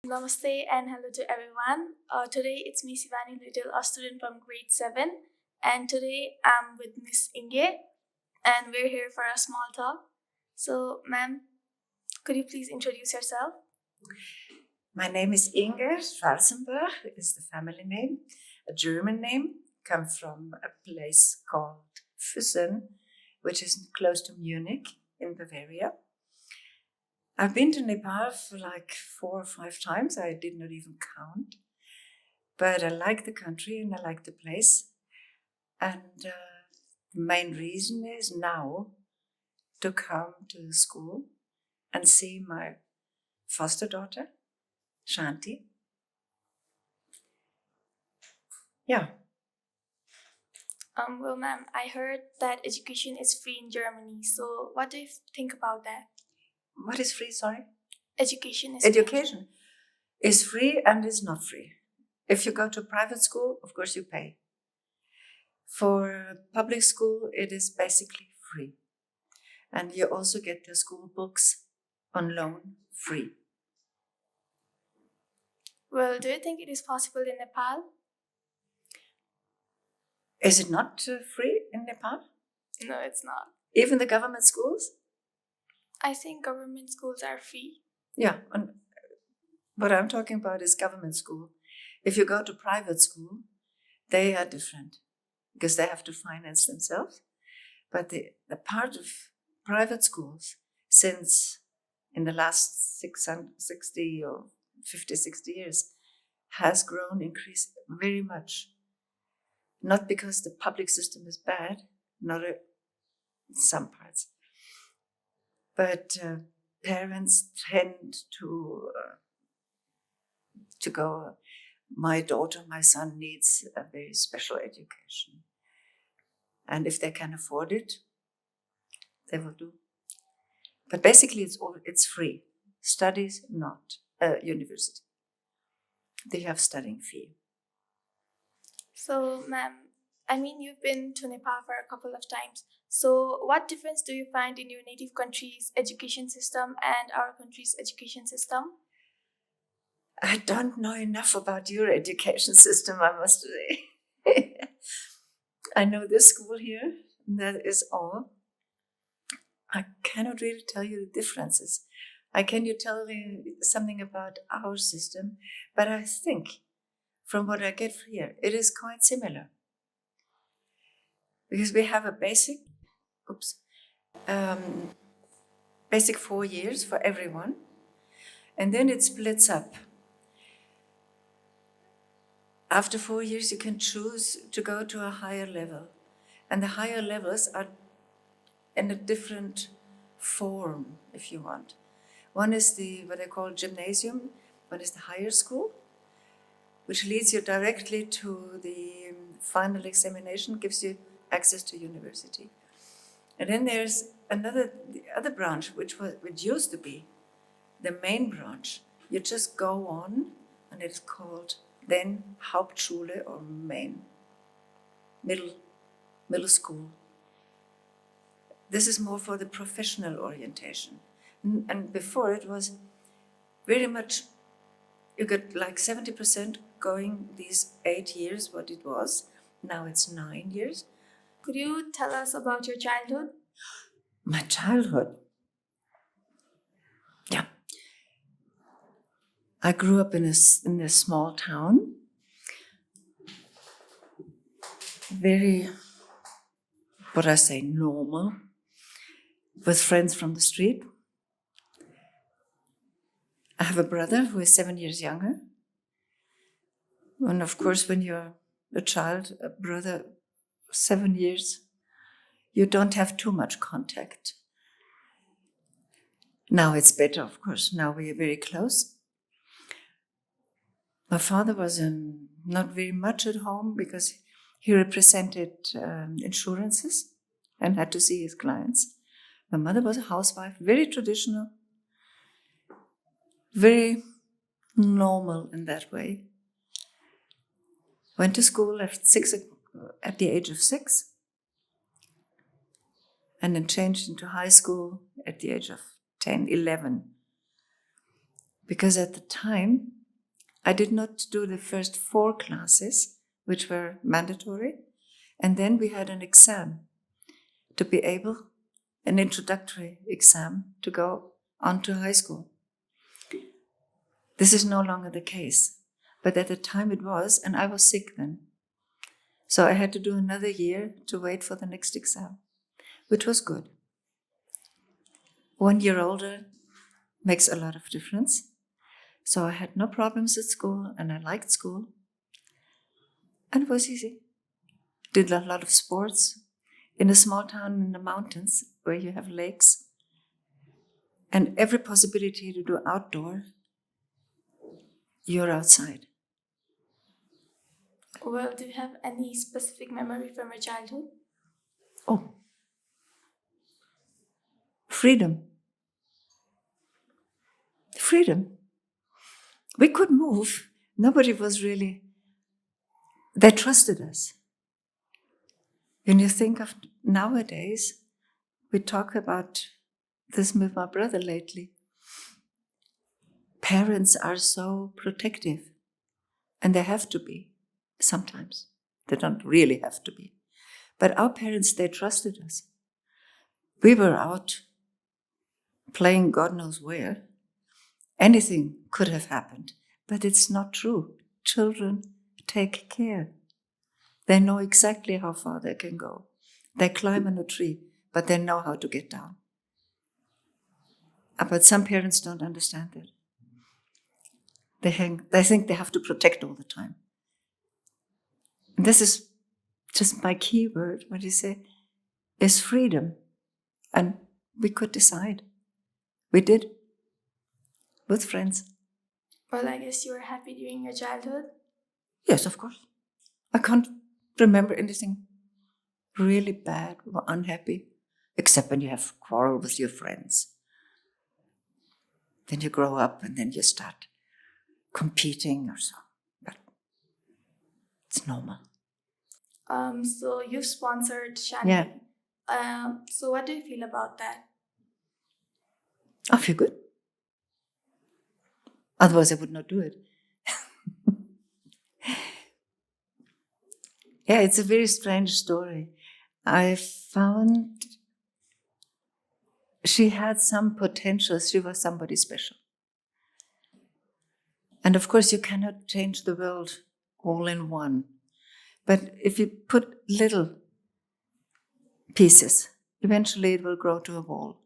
Namaste and hello to everyone. Today it's me, Shibani Luitel, a student from grade 7, and today I'm with Miss Inge, and we're here for a small talk. So, ma'am, could you please introduce yourself? My name is Inge Schwarzenbach, is the family name, a German name, comes from a place called Füssen, which is close to Munich in Bavaria. I've been to Nepal for like 4 or 5 times. I did not even count. But I like the country and I like the place. And the main reason is now to come to the school and see my foster daughter, Shanti. Yeah. Well, ma'am, I heard that education is free in Germany. So, what do you think about that? What is free, sorry? Education is free. Education is free and is not free. If you go to private school, of course you pay. For public school, it is basically free. And you also get the school books on loan free. Well, do you think it is possible in Nepal? Is it not free in Nepal? No, it's not. Even the government schools? I think government schools are free. Yeah. And what I'm talking about is government school. If you go to private school, they are different because they have to finance themselves. But the part of private schools, since in the last 660 or 50, 60 years, has grown, increased very much. Not because the public system is bad, not in some parts, but parents tend to go, my daughter, my son needs a very special education. And if they can afford it, they will do. But basically it's free. Studies, not university. They have studying fee. So, ma'am, you've been to Nepal for a couple of times. So, what difference do you find in your native country's education system and our country's education system? I don't know enough about your education system, I must say. I know this school here, and that is all. I cannot really tell you the differences. I can tell you something about our system, but I think from what I get here, it is quite similar. Because we have a basic 4 years for everyone, and then it splits up. After 4 years, you can choose to go to a higher level, and the higher levels are in a different form, if you want. One is what I call gymnasium, one is the higher school, which leads you directly to the final examination, gives you access to university. And then there's the other branch, which used to be the main branch. You just go on, and it's called then Hauptschule or main, middle school. This is more for the professional orientation. And before it was very much, you got like 70% going these 8 years, what it was. Now it's 9 years. Could you tell us about your childhood? My childhood? Yeah. I grew up in a small town. Very, normal. With friends from the street. I have a brother who is 7 years younger. And of course, when you're a child, a brother 7 years, you don't have too much contact. Now it's better, of course. Now we are very close. My father was not very much at home because he represented insurances and had to see his clients. My mother was a housewife, very traditional, very normal in that way. Went to school at the age of 6, and then changed into high school at the age of 10, 11. Because at the time, I did not do the first 4 classes, which were mandatory. And then we had an exam to be able, an introductory exam to go on to high school. This is no longer the case. But at the time it was, and I was sick then. So I had to do another year to wait for the next exam, which was good. 1 year older makes a lot of difference. So I had no problems at school, and I liked school. And it was easy. Did a lot of sports in a small town in the mountains where you have lakes and every possibility to do outdoor, you're outside. Well, do you have any specific memory from your childhood? Oh, freedom. Freedom. We could move. Nobody was really, they trusted us. When you think of nowadays, we talk about this with my brother lately. Parents are so protective, and they have to be sometimes. They don't really have to be. But our parents, they trusted us. We were out playing God knows where. Anything could have happened, but it's not true. Children take care. They know exactly how far they can go. They climb on a tree, but they know how to get down. But some parents don't understand that. They think they have to protect all the time. And this is just my key word, what you say, is freedom. And we could decide. We did. With friends. Well, I guess you were happy during your childhood. Yes, of course. I can't remember anything really bad or unhappy, except when you have quarrel with your friends. Then you grow up and then you start competing or so. But it's normal. So you've sponsored Shanti. Yeah. So what do you feel about that? I feel good. Otherwise, I would not do it. Yeah, it's a very strange story. I found she had some potential. She was somebody special. And of course, you cannot change the world all in one. But if you put little pieces, eventually it will grow to a wall.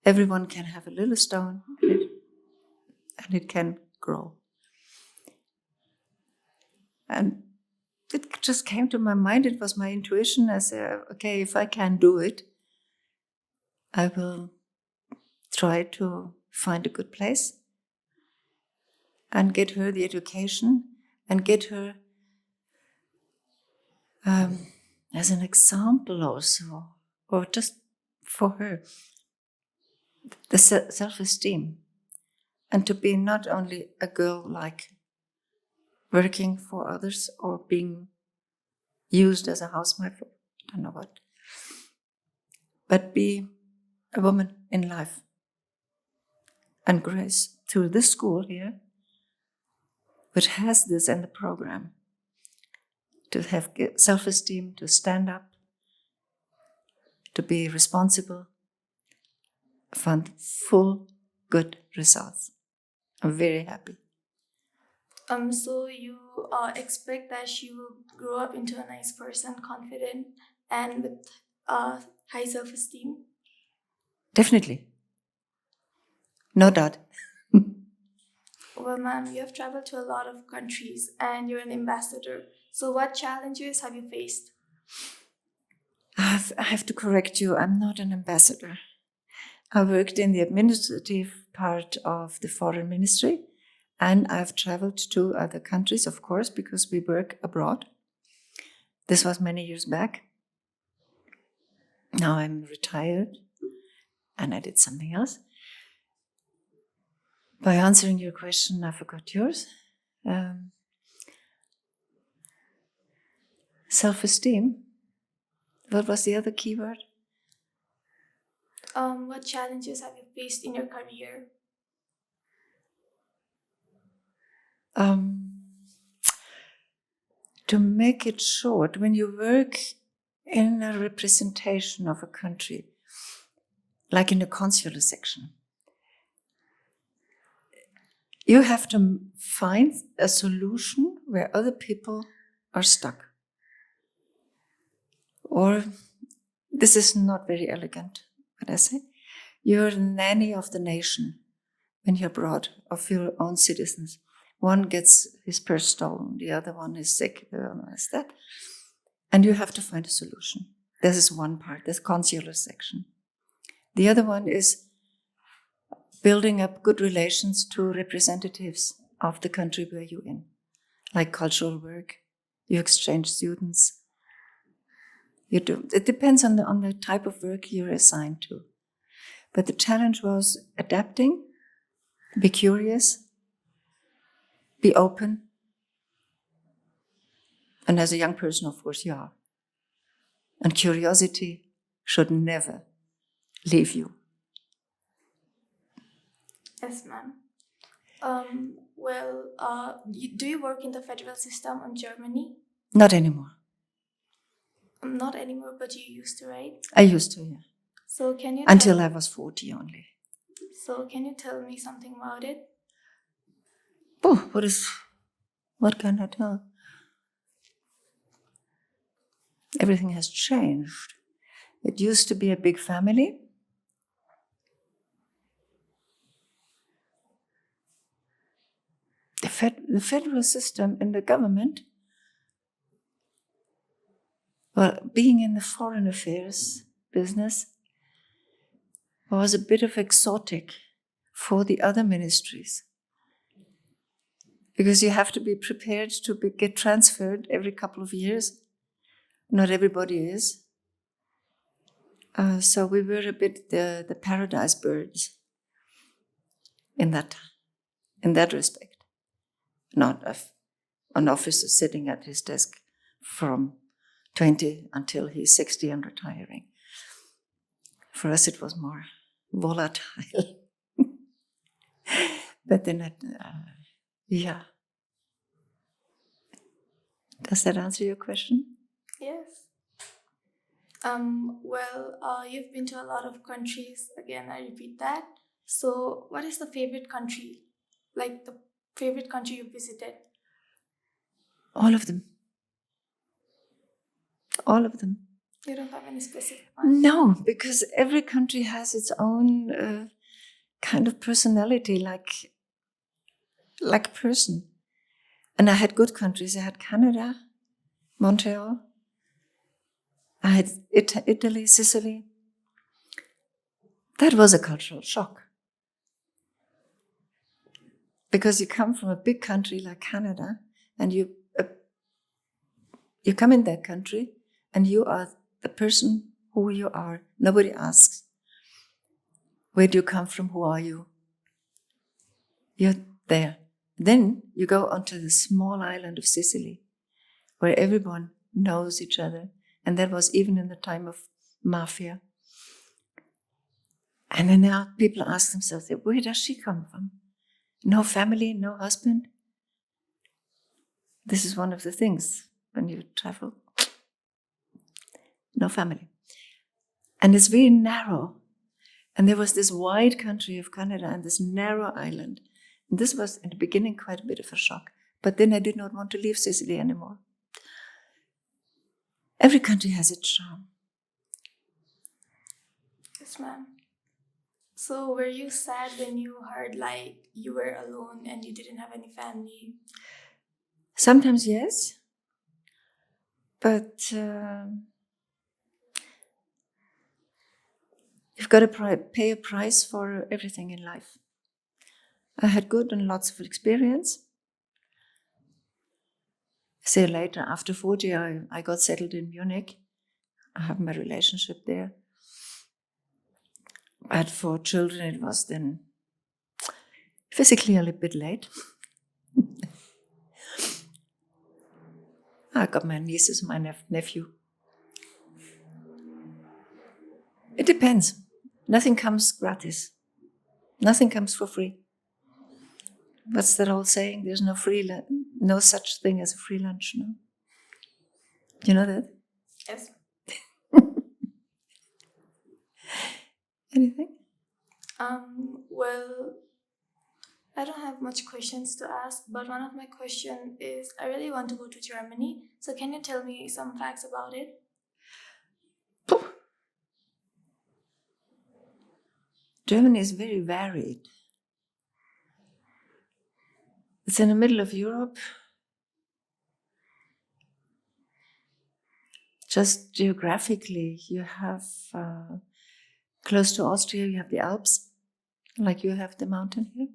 Everyone can have a little stone and it can grow. And it just came to my mind. It was my intuition. I said, okay, if I can do it, I will try to find a good place and get her the education and get her as an example also, or just for her, the self-esteem, and to be not only a girl like working for others or being used as a housewife, I don't know what, but be a woman in life. And Grace, through this school here, which has this in the program, to have self-esteem, to stand up, to be responsible, found full good results. I'm very happy. So you expect that she will grow up into a nice person, confident, and with high self-esteem? Definitely. No doubt. Well, ma'am, you have traveled to a lot of countries and you're an ambassador. So what challenges have you faced? I have to correct you. I'm not an ambassador. I worked in the administrative part of the foreign ministry, and I've traveled to other countries, of course, because we work abroad. This was many years back. Now I'm retired, and I did something else. By answering your question, I forgot yours. Self-esteem. What was the other keyword? What challenges have you faced in your career? To make it short, when you work in a representation of a country, like in the consular section, you have to find a solution where other people are stuck. Or, this is not very elegant, what I say. You're the nanny of the nation when you're abroad, of your own citizens. One gets his purse stolen, the other one is sick, the other one is that. And you have to find a solution. This is one part, this consular section. The other one is building up good relations to representatives of the country where you're in, like cultural work. You exchange students. You do. It depends on the type of work you're assigned to. But the challenge was adapting, be curious, be open. And as a young person, of course, you are. And curiosity should never leave you. Yes, ma'am. Do you work in the federal system in Germany? Not anymore. Not anymore, but you used to, right? I used to, yeah. So can you Until I was 40 only. So can you tell me something about it? Oh, what can I tell? Everything has changed. It used to be a big family. The federal system and the government, well, being in the foreign affairs business was a bit of exotic for the other ministries. Because you have to be prepared to get transferred every couple of years. Not everybody is. So we were a bit the paradise birds in that respect. Not an officer sitting at his desk from 20 until he's 60 and retiring. For us, it was more volatile. But then, yeah. Does that answer your question? Yes. You've been to a lot of countries. Again, I repeat that. So, what is the favorite country? Like the favorite country you visited? All of them. All of them. You don't have any specific one? No, because every country has its own kind of personality, like a person. And I had good countries. I had Canada, Montreal. I had Italy, Sicily. That was a cultural shock. Because you come from a big country like Canada, and you come in that country, and you are the person who you are. Nobody asks, where do you come from? Who are you? You're there. Then you go onto the small island of Sicily, where everyone knows each other. And that was even in the time of mafia. And then now people ask themselves, where does she come from? No family, no husband? This is one of the things when you travel. No family. And it's very narrow. And there was this wide country of Canada and this narrow island. And this was, in the beginning, quite a bit of a shock. But then I did not want to leave Sicily anymore. Every country has its charm. Yes, ma'am. So, were you sad when you heard like you were alone and you didn't have any family? Sometimes yes. But you've got to pay a price for everything in life. I had good and lots of experience. Say later, after 40, I got settled in Munich. I have my relationship there. But for children, it was then physically a little bit late. I got my nieces, my nephew. It depends. Nothing comes gratis. Nothing comes for free. what's that old saying? There's no such thing as a free lunch, no? You know that? Yes. Anything? Well, I don't have much questions to ask, but one of my questions is I really want to go to Germany. So can you tell me some facts about it? Germany is very varied. It's in the middle of Europe. Just geographically, you have close to Austria, you have the Alps, like you have the mountain here.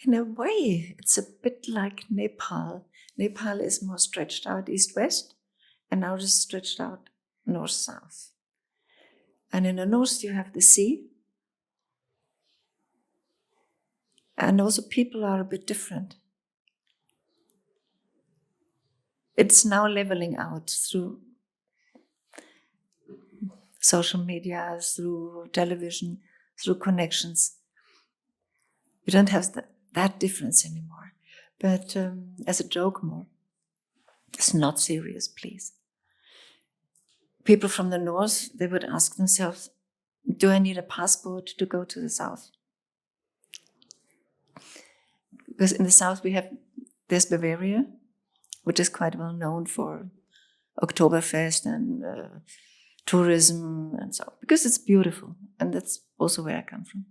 In a way, it's a bit like Nepal. Nepal is more stretched out east-west, and ours is stretched out north-south. And in the north, you have the sea. And also people are a bit different. It's now leveling out through social media, through television, through connections. You don't have that difference anymore. But as a joke more, it's not serious, please. People from the north, they would ask themselves, do I need a passport to go to the south? Because in the south there's Bavaria, which is quite well known for Oktoberfest and tourism and so on, because it's beautiful, and that's also where I come from.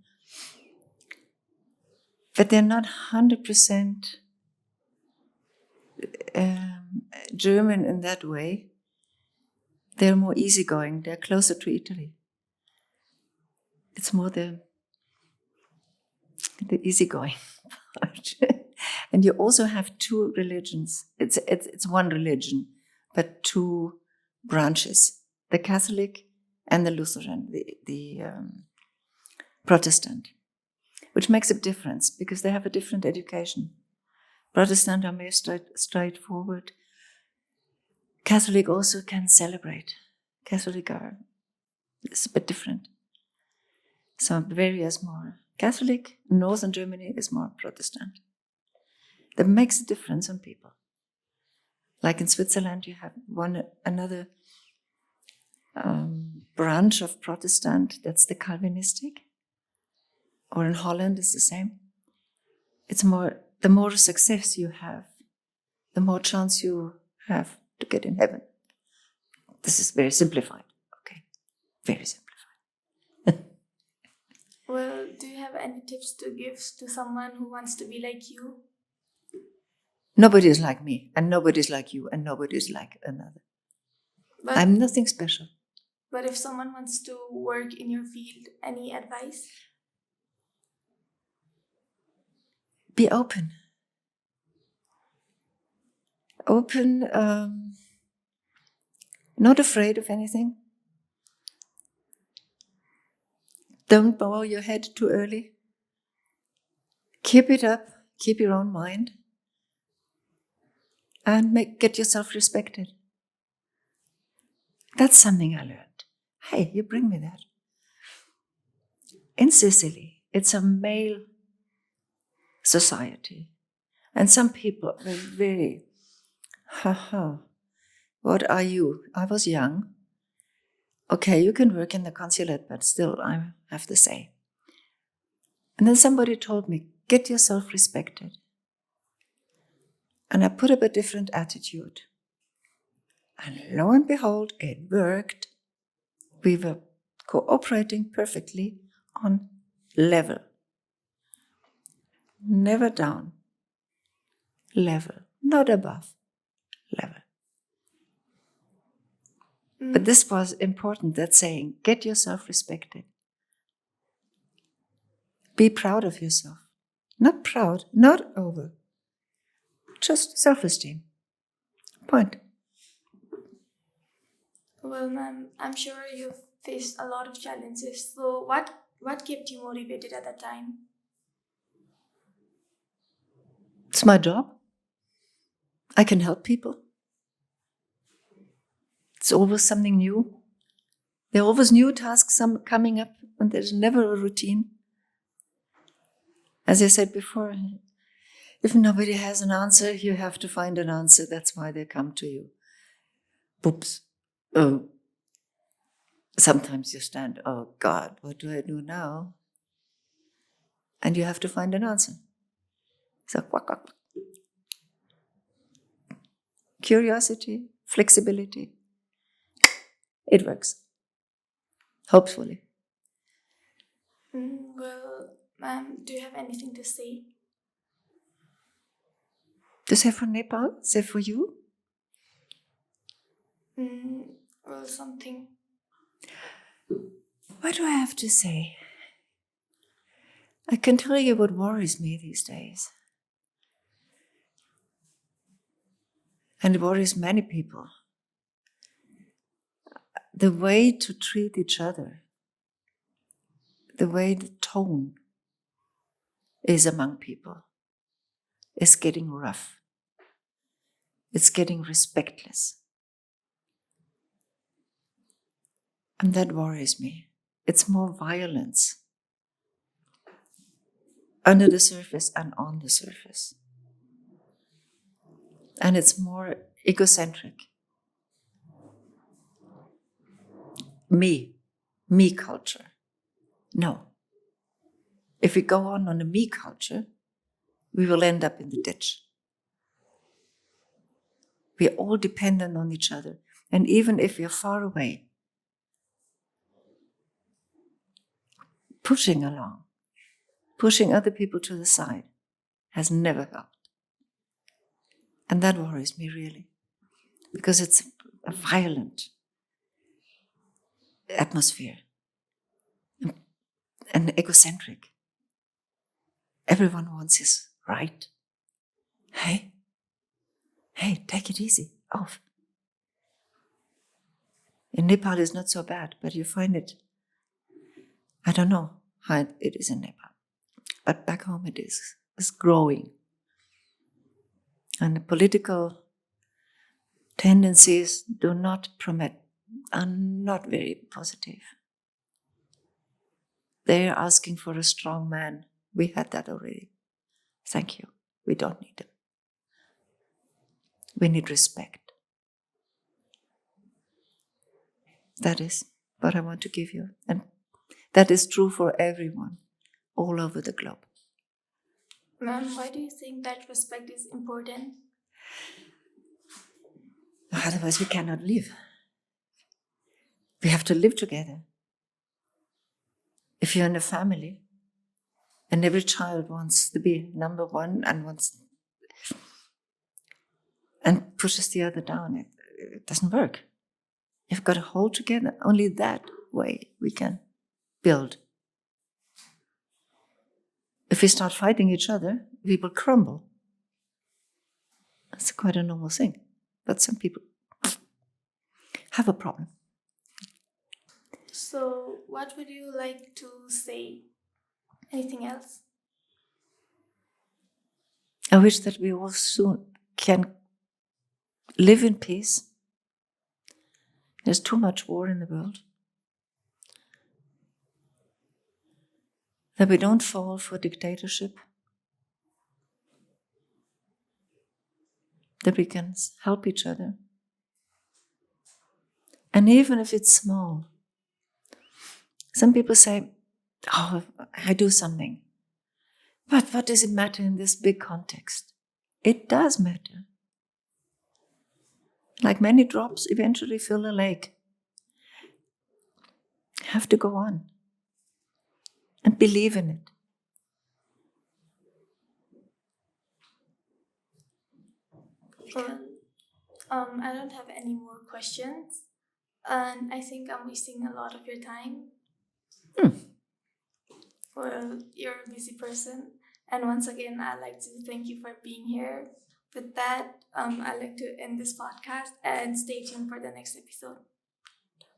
But they're not 100% German in that way. They're more easygoing. They're closer to Italy. It's more the easygoing part. And you also have two religions. It's one religion, but two branches: the Catholic and the Lutheran, the Protestant, which makes a difference because they have a different education. Protestant are more straightforward. Catholic also can celebrate. Catholic it's a bit different. So Bavaria is more Catholic, northern Germany is more Protestant. That makes a difference on people. Like in Switzerland, you have another branch of Protestant, that's the Calvinistic. Or in Holland, it's the same. It's more, the more success you have, the more chance you have to get in heaven. This is very simplified, okay? Very simplified. Well, do you have any tips to give to someone who wants to be like you? Nobody is like me, and nobody is like you, and nobody is like another. I'm nothing special. But if someone wants to work in your field, any advice? Be open. Open, not afraid of anything. Don't bow your head too early. Keep it up, keep your own mind, and get yourself respected. That's something I learned. Hey, you bring me that. In Sicily, it's a male society. And some people are very, what are you? I was young. Okay, you can work in the consulate, but still I have to say. And then somebody told me, get yourself respected. And I put up a different attitude. And lo and behold, it worked. We were cooperating perfectly on level. Never down. Level. Not above. Level. But this was important, that saying, get yourself respected. Be proud of yourself. Not proud, not over. Just self-esteem. Point. Well, ma'am, I'm sure you've faced a lot of challenges. So what kept you motivated at that time? It's my job. I can help people. It's always something new. There are always new tasks coming up, and there's never a routine. As I said before, if nobody has an answer, you have to find an answer. That's why they come to you. Oops. Oh. Sometimes you stand, oh God, what do I do now? And you have to find an answer. So, quack, quack. Curiosity, flexibility. It works. Hopefully. Well, ma'am, do you have anything to say? To say for Nepal? Say for you? Well, something. What do I have to say? I can tell you what worries me these days. And it worries many people. The way to treat each other, the way the tone is among people, is getting rough. It's getting respectless. And that worries me. It's more violence under the surface and on the surface. And it's more egocentric. Me culture. No. If we go on a me culture, we will end up in the ditch. We are all dependent on each other. And even if we are far away, pushing along, pushing other people to the side has never helped. And that worries me really, because it's a violent atmosphere and egocentric. Everyone wants his right. Hey, take it easy. Off. In Nepal it's not so bad, but you find it, I don't know how it is in Nepal, but back home it is. It's growing. And the political tendencies are not very positive. They are asking for a strong man. We had that already. Thank you. We don't need him. We need respect. That is what I want to give you. And that is true for everyone all over the globe. Ma'am, why do you think that respect is important? Otherwise, we cannot live. We have to live together. If you're in a family and every child wants to be number one and pushes the other down, it doesn't work. You've got to hold together. Only that way we can build. If we start fighting each other, we will crumble. That's quite a normal thing. But some people have a problem. So, what would you like to say? Anything else? I wish that we all soon can live in peace. There's too much war in the world. That we don't fall for dictatorship. That we can help each other. And even if it's small, some people say, oh, I do something. But what does it matter in this big context? It does matter. Like many drops eventually fill a lake. You have to go on and believe in it. Well, I don't have any more questions. And I think I'm wasting a lot of your time. Well, you're a busy person. And once again, I'd like to thank you for being here. With that, I'd like to end this podcast and stay tuned for the next episode.